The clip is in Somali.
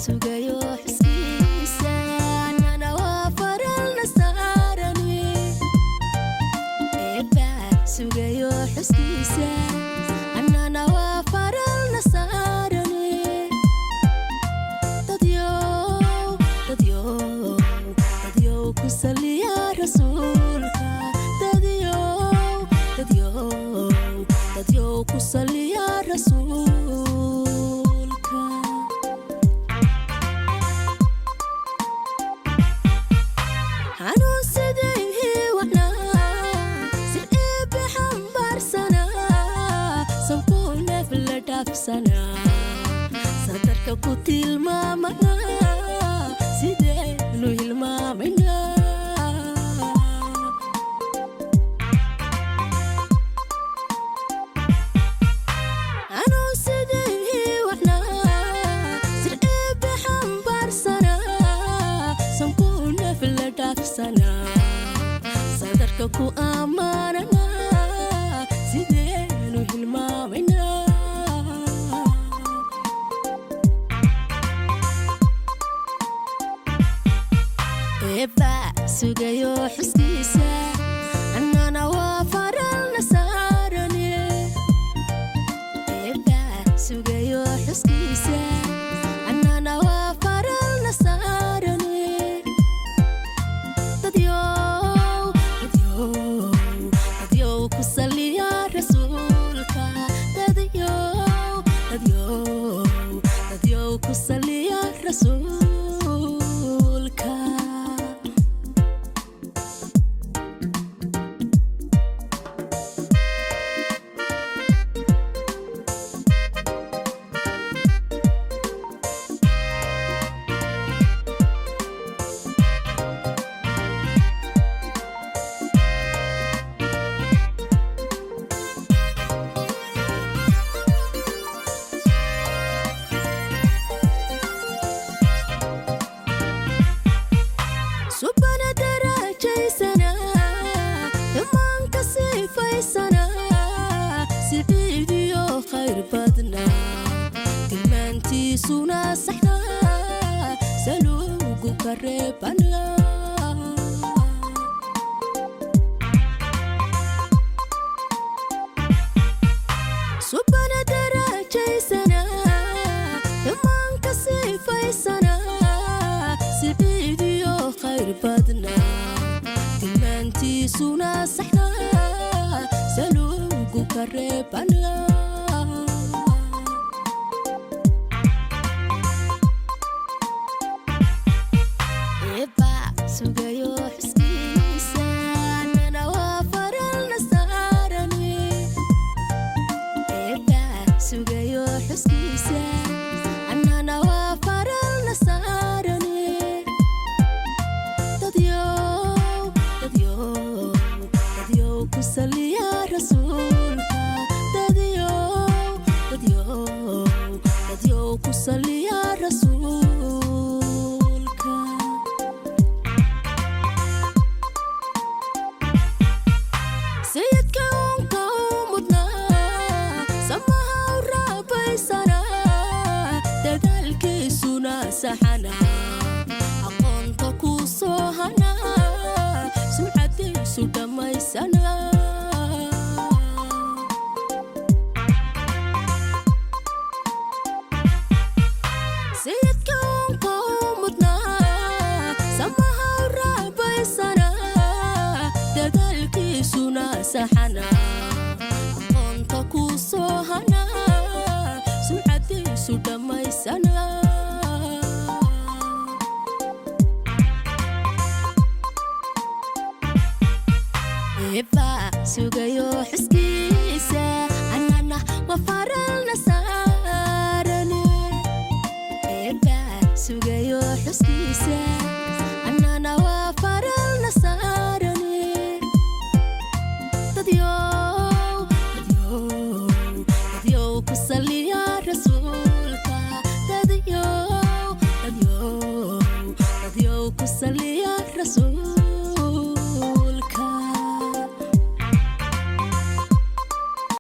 sugayo xuskiisa anana waa faral nasaarani eebba sugayo xuskiisa anana waa faral nasaarani dadyo ku saliya rasuulka dadyo ku saliya rasuulka hanuunsadayhii wadnaa sir eebbe xambaarsanaa sankuu neef la dhaafsanaa sadarka ku tilmaamanaa sideenu hilmaamanaa sadarka ku ammaanana sideenu hilmaamayna eebba sugayo xuskiisa annana waa faral nasaarani eebba sugayo xuskiisa annana waa faral nasaarani dadyo ku saliya rasuulka dadyo ku saliya rasuulka subana darajaysana dhammaanka sifaysana sidiidiyo khayr badna tilmaantiisuna saxna saluugu ka reebana subana darajaysana dhammaanka sifaysana sidiidiyo khayr badna tilmaantiisuna saxna saluugu ka reebana eebba sugayo xuskiisa annana waa faral nasaarani eebba sugayo xuskiisa annana waa faral nasaarani dadyo ku saliya rasuulka dadyo ku saliya rasuulka sayidka unka u mudnaa samaha u raabaysana dadaalkiisuna saxana aqoonta ku soo hana sumcadiisu dhammaysana sayidka unka u mudnaa samaha u raabaysana dadaalkiisuna saxana aqoonta ku soo hana sumcadiisu dhammaysana eebba sugayo xuskiisa annana waa faral nasaarani eebba sugayo xuskiisa annana waa faral nasaarani dadyo ku saliya rasuulka dadyo ku saliya rasuulka